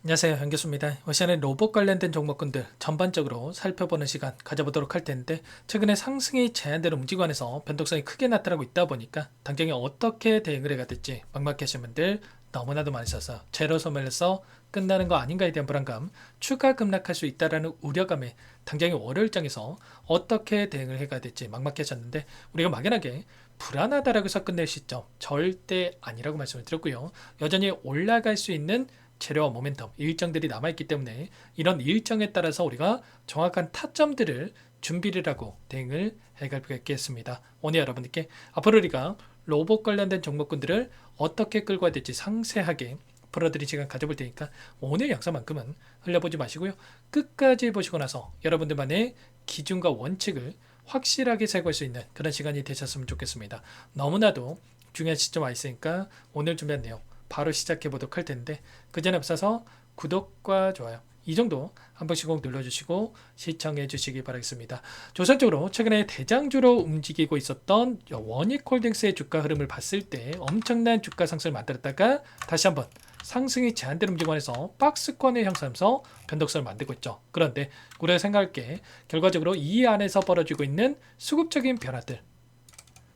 안녕하세요, 현교수입니다. 이 시간에 로봇 관련된 종목군들 전반적으로 살펴보는 시간 가져보도록 할 텐데, 최근에 상승이 제한대로 움직이고 안에서 변동성이 크게 나타나고 있다 보니까 당장에 어떻게 대응을 해야 될지 막막해 하신 분들 너무나도 많이 있어서 제로 소멸해서 끝나는 거 아닌가에 대한 불안감, 추가 급락할 수 있다라는 우려감에 당장에 월요일장에서 어떻게 대응을 해야 될지 막막해 하셨는데, 우리가 막연하게 불안하다라고 해서 끝낼 시점 절대 아니라고 말씀을 드렸고요. 여전히 올라갈 수 있는 재료와 모멘텀, 일정들이 남아있기 때문에 이런 일정에 따라서 우리가 정확한 타점들을 준비를 하고 대응을 해갈 필요가 있겠습니다. 오늘 여러분들께 앞으로 우리가 로봇 관련된 종목군들을 어떻게 끌고 와야 될지 상세하게 풀어드린 시간 가져볼 테니까 오늘 영상만큼은 흘려보지 마시고요. 끝까지 보시고 나서 여러분들만의 기준과 원칙을 확실하게 세울 수 있는 그런 시간이 되셨으면 좋겠습니다. 너무나도 중요한 시점 와 있으니까 오늘 준비한 내용 바로 시작해 보도록 할 텐데, 그 전에 앞서서 구독과 좋아요 이 정도 한 번씩 꼭 눌러주시고 시청해 주시기 바라겠습니다. 조선적으로 최근에 대장주로 움직이고 있었던 원익홀딩스의 주가 흐름을 봤을 때 엄청난 주가 상승을 만들었다가 다시 한번 상승이 제한된 움직임에서 박스권을 형성하면서 변동성을 만들고 있죠. 그런데 우리가 생각할 게 결과적으로 이 안에서 벌어지고 있는 수급적인 변화들,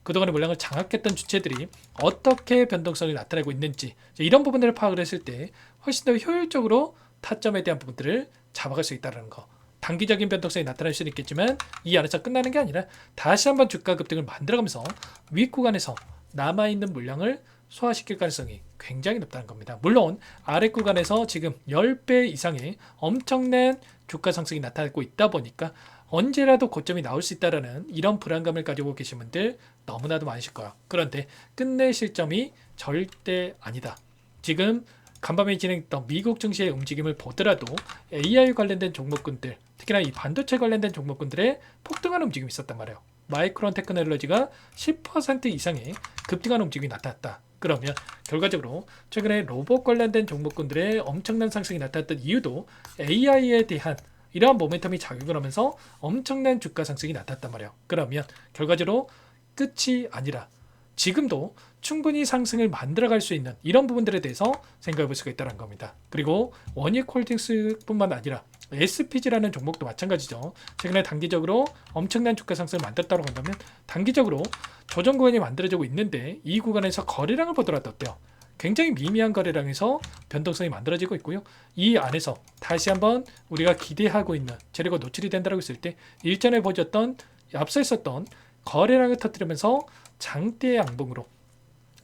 그동안의 물량을 장악했던 주체들이 어떻게 변동성이 나타내고 있는지, 이런 부분들을 파악을 했을 때 훨씬 더 효율적으로 타점에 대한 부분들을 잡아갈 수 있다는 거. 단기적인 변동성이 나타날 수는 있겠지만 이 안에서 끝나는 게 아니라 다시 한번 주가 급등을 만들어가면서 윗구간에서 남아있는 물량을 소화시킬 가능성이 굉장히 높다는 겁니다. 물론 아래 구간에서 지금 10배 이상의 엄청난 주가 상승이 나타나고 있다 보니까 언제라도 고점이 나올 수 있다라는 이런 불안감을 가지고 계신 분들 너무나도 많으실 거예요. 그런데 끝낼 시점이 절대 아니다. 지금 간밤에 진행했던 미국 증시의 움직임을 보더라도 AI 관련된 종목군들, 특히나 이 반도체 관련된 종목군들의 폭등하는 움직임이 있었단 말이에요. 마이크론 테크놀로지가 10% 이상의 급등하는 움직임이 나타났다. 그러면 결과적으로 최근에 로봇 관련된 종목군들의 엄청난 상승이 나타났던 이유도 AI에 대한 이러한 모멘텀이 작용을 하면서 엄청난 주가 상승이 나타났단 말이에요. 그러면 결과적으로 끝이 아니라 지금도 충분히 상승을 만들어갈 수 있는 이런 부분들에 대해서 생각해 볼 수가 있다는 겁니다. 그리고 원익홀딩스뿐만 아니라 SPG라는 종목도 마찬가지죠. 최근에 단기적으로 엄청난 주가 상승을 만들었다고 한다면 단기적으로 조정 구간이 만들어지고 있는데 이 구간에서 거래량을 보더라도 어때요? 굉장히 미미한 거래량에서 변동성이 만들어지고 있고요. 이 안에서 다시 한번 우리가 기대하고 있는 재료가 노출이 된다고 했을 때 일전에 보여줬던 앞서 있었던 거래량을 터뜨리면서 장대 양봉으로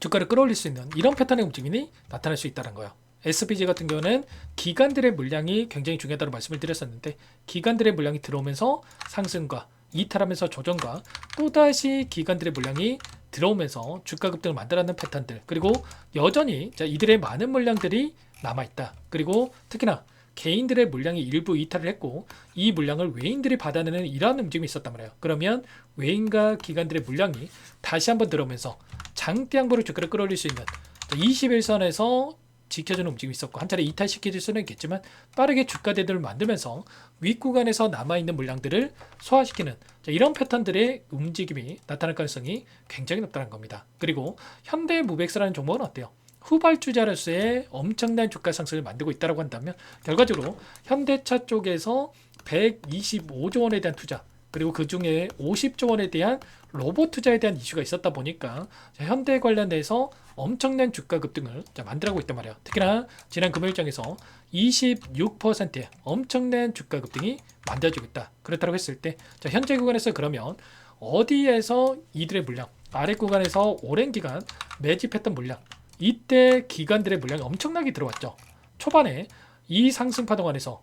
주가를 끌어올릴 수 있는 이런 패턴의 움직임이 나타날 수 있다는 거예요. SPG 같은 경우는 기관들의 물량이 굉장히 중요하다고 말씀을 드렸었는데, 기관들의 물량이 들어오면서 상승과 이탈하면서 조정과 또다시 기관들의 물량이 들어오면서 주가 급등을 만들어내는 패턴들, 그리고 여전히 이들의 많은 물량들이 남아있다. 그리고 특히나 개인들의 물량이 일부 이탈을 했고 이 물량을 외인들이 받아내는 이러한 움직임이 있었단 말이에요. 그러면 외인과 기관들의 물량이 다시 한번 들어오면서 장대 양보로 주가를 끌어올릴 수 있는 21선에서 지켜주는 움직임이 있었고, 한 차례 이탈시킬 수는 있겠지만 빠르게 주가 대들을 만들면서 윗구간에서 남아있는 물량들을 소화시키는 이런 패턴들의 움직임이 나타날 가능성이 굉장히 높다는 겁니다. 그리고 현대무백스라는 종목은 어때요? 후발주자로서의 엄청난 주가 상승을 만들고 있다고 한다면 결과적으로 현대차 쪽에서 125조 원에 대한 투자, 그리고 그 중에 50조 원에 대한 로봇 투자에 대한 이슈가 있었다 보니까 현대 관련해서 엄청난 주가 급등을 만들어가고 있단 말이에요. 특히나 지난 금요일장에서 26%의 엄청난 주가 급등이 만들어지고 있다. 그렇다고 했을 때 현재 구간에서 그러면 어디에서 이들의 물량, 아래 구간에서 오랜 기간 매집했던 물량, 이때 기관들의 물량이 엄청나게 들어왔죠. 초반에 이 상승 파동 안에서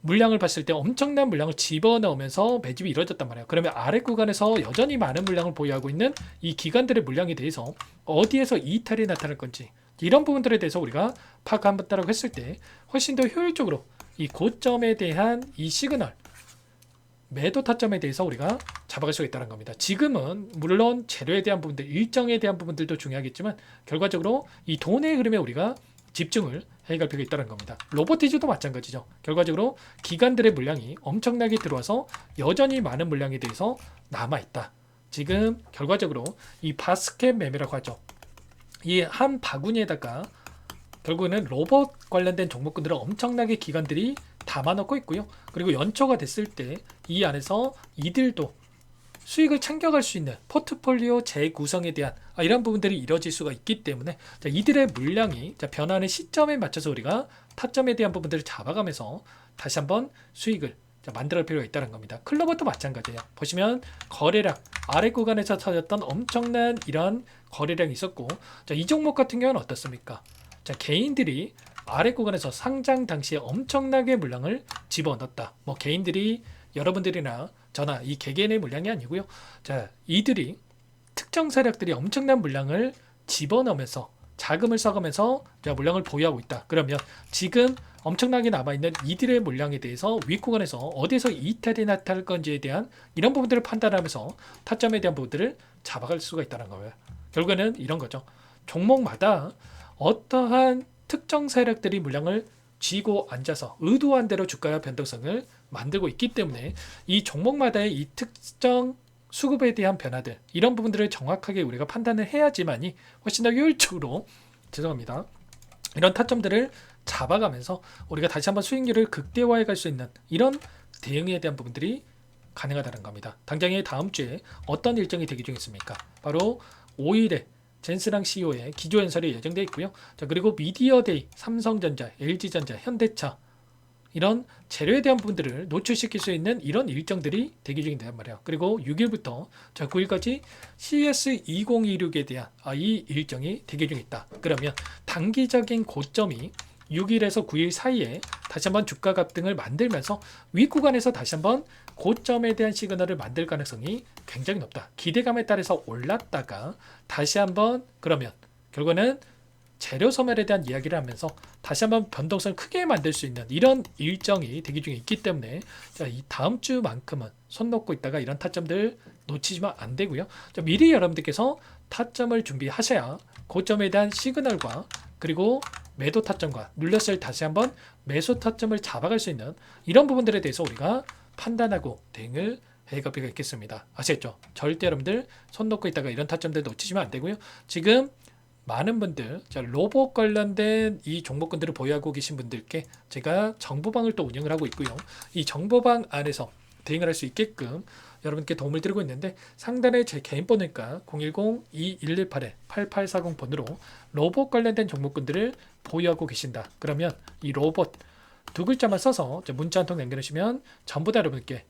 물량을 봤을 때 엄청난 물량을 집어넣으면서 매집이 이루어졌단 말이에요. 그러면 아래 구간에서 여전히 많은 물량을 보유하고 있는 이 기관들의 물량에 대해서 어디에서 이탈이 나타날 건지, 이런 부분들에 대해서 우리가 파악한다고 했을 때 훨씬 더 효율적으로 이 고점에 대한 이 시그널, 매도 타점에 대해서 우리가 잡아갈 수가 있다는 겁니다. 지금은 물론 재료에 대한 부분들, 일정에 대한 부분들도 중요하겠지만 결과적으로 이 돈의 흐름에 우리가 집중을 해갈 필요가 있다는 겁니다. 로보티즈도 마찬가지죠. 결과적으로 기관들의 물량이 엄청나게 들어와서 여전히 많은 물량에 대해서 남아있다. 지금 결과적으로 이 바스켓 매매라고 하죠. 이 한 바구니에다가 결국에는 로봇 관련된 종목군들은 엄청나게 기관들이 담아놓고 있고요. 그리고 연초가 됐을 때 이 안에서 이들도 수익을 챙겨갈 수 있는 포트폴리오 재구성에 대한 이런 부분들이 이루어질 수가 있기 때문에 이들의 물량이 변하는 시점에 맞춰서 우리가 타점에 대한 부분들을 잡아가면서 다시 한번 수익을 만들 필요가 있다는 겁니다. 클로버도 마찬가지예요. 보시면 거래량 아래 구간에서 터졌던 엄청난 이런 거래량이 있었고, 이 종목 같은 경우는 어떻습니까? 개인들이 아래 구간에서 상장 당시에 엄청나게 물량을 집어넣었다. 뭐 개인들이 여러분들이나 저나 이 개개인의 물량이 아니고요. 이들이 특정 세력들이 엄청난 물량을 집어넣으면서 자금을 써가면서 물량을 보유하고 있다. 그러면 지금 엄청나게 남아있는 이들의 물량에 대해서 윗구간에서 어디서 이탈이 나타날 건지에 대한 이런 부분들을 판단하면서 타점에 대한 부분들을 잡아갈 수가 있다는 거예요. 결국에는 이런 거죠. 종목마다 어떠한 특정 세력들이 물량을 쥐고 앉아서 의도한 대로 주가의 변동성을 만들고 있기 때문에 이 종목마다의 이 특정 수급에 대한 변화들, 이런 부분들을 정확하게 우리가 판단을 해야지만이 훨씬 더 효율적으로, 죄송합니다, 이런 타점들을 잡아가면서 우리가 다시 한번 수익률을 극대화해 갈 수 있는 이런 대응에 대한 부분들이 가능하다는 겁니다. 당장에 다음 주에 어떤 일정이 대기 중에 있습니까? 바로 5일에 젠스랑 CEO의 기조연설이 예정되어 있고요. 그리고 미디어데이, 삼성전자, LG전자, 현대차, 이런 재료에 대한 부분들을 노출시킬 수 있는 이런 일정들이 대기 중인단 말이에요. 그리고 6일부터 9일까지 CS2026에 대한 이 일정이 대기 중에 있다. 그러면 단기적인 고점이 6일에서 9일 사이에 다시 한번 주가 급등을 만들면서 윗구간에서 다시 한번 고점에 대한 시그널을 만들 가능성이 굉장히 높다. 기대감에 따라서 올랐다가 다시 한번, 그러면 결과는 재료 소멸에 대한 이야기를 하면서 다시 한번 변동성을 크게 만들 수 있는 이런 일정이 대기 중에 있기 때문에 이 다음 주만큼은 손 놓고 있다가 이런 타점들 놓치시면 안 되고요. 미리 여러분들께서 타점을 준비하셔야 고점에 대한 시그널과 그리고 매도 타점과 눌렸을 다시 한번 매수 타점을 잡아갈 수 있는 이런 부분들에 대해서 우리가 판단하고 대응을 해갈 필요가 있겠습니다. 아시겠죠? 절대 여러분들 손 놓고 있다가 이런 타점들 놓치시면 안 되고요. 지금 많은 분들, 로봇 관련된 이 종목군들을 보유하고 계신 분들께 제가 정보방을 또 운영을 하고 있고요. 이 정보방 안에서 대응을 할 수 있게끔 여러분께 도움을 드리고 있는데, 상단에 제 개인 번호니까 010-2118-8840번으로 로봇 관련된 종목군들을 보유하고 계신다. 그러면 이 로봇 두 글자만 써서 문자 한 통 남겨주시면 전부 다 여러분께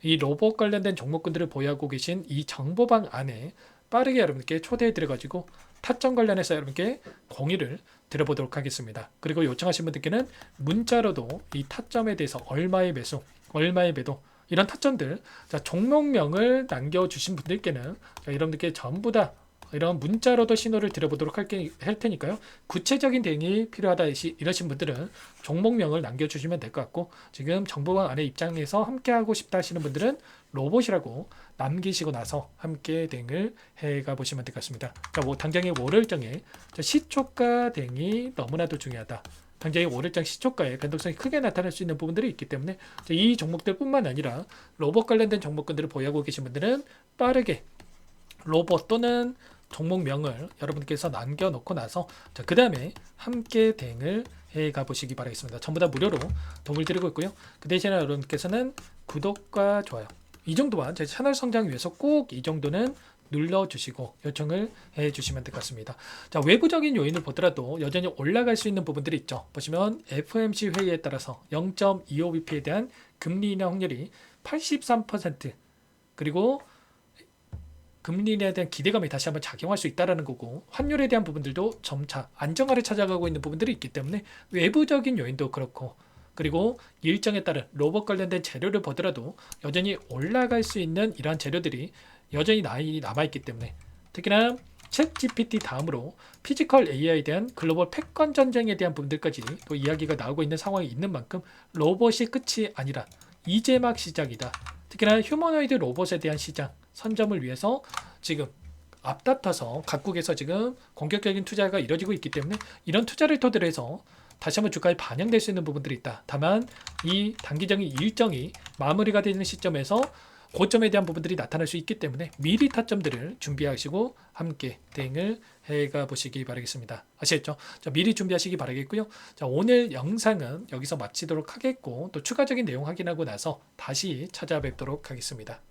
이 로봇 관련된 종목군들을 보유하고 계신 이 정보방 안에 빠르게 여러분께 초대해 드려가지고 타점 관련해서 여러분께 공유를 드려보도록 하겠습니다. 그리고 요청하신 분들께는 문자로도 이 타점에 대해서 얼마의 매수, 얼마의 매도, 이런 타점들, 종목명을 남겨주신 분들께는 여러분들께 전부 다 이런 문자로도 신호를 드려보도록 할 테니까요. 구체적인 대응이 필요하다 이러신 분들은 종목명을 남겨주시면 될 것 같고, 지금 정보방 안에 입장에서 함께하고 싶다 하시는 분들은 로봇이라고 남기시고 나서 함께 대응을 해가 보시면 될 것 같습니다. 당장의 월요일장에 시초가 대응이 너무나도 중요하다. 당장의 월요일장 시초가에 변동성이 크게 나타날 수 있는 부분들이 있기 때문에 이 종목들 뿐만 아니라 로봇 관련된 종목군들을 보유하고 계신 분들은 빠르게 로봇 또는 종목명을 여러분께서 남겨놓고 나서 그 다음에 함께 대응을 해가 보시기 바라겠습니다. 전부 다 무료로 도움을 드리고 있고요. 그 대신에 여러분께서는 구독과 좋아요, 이 정도만 제 채널 성장 위해서 꼭 이 정도는 눌러주시고 요청을 해주시면 될 것 같습니다. 외부적인 요인을 보더라도 여전히 올라갈 수 있는 부분들이 있죠. 보시면 FOMC 회의에 따라서 0.25bp에 대한 금리 인하 확률이 83%, 그리고 금리 인하에 대한 기대감이 다시 한번 작용할 수 있다는 거고, 환율에 대한 부분들도 점차 안정화를 찾아가고 있는 부분들이 있기 때문에 외부적인 요인도 그렇고, 그리고 일정에 따른 로봇 관련된 재료를 보더라도 여전히 올라갈 수 있는 이러한 재료들이 여전히 남아있기 때문에, 특히나 챗 GPT 다음으로 피지컬 AI에 대한 글로벌 패권 전쟁에 대한 부분들까지 또 이야기가 나오고 있는 상황이 있는 만큼 로봇이 끝이 아니라 이제 막 시작이다. 특히나 휴머노이드 로봇에 대한 시장 선점을 위해서 지금 앞다퉈서 각국에서 지금 공격적인 투자가 이루어지고 있기 때문에 이런 투자를 토대로 해서 다시 한번 주가에 반영될 수 있는 부분들이 있다. 다만 이 단기적인 일정이 마무리가 되는 시점에서 고점에 대한 부분들이 나타날 수 있기 때문에 미리 타점들을 준비하시고 함께 대응을 해가 보시기 바라겠습니다. 아시겠죠? 자, 미리 준비하시기 바라겠고요. 자, 오늘 영상은 여기서 마치도록 하겠고 또 추가적인 내용 확인하고 나서 다시 찾아뵙도록 하겠습니다.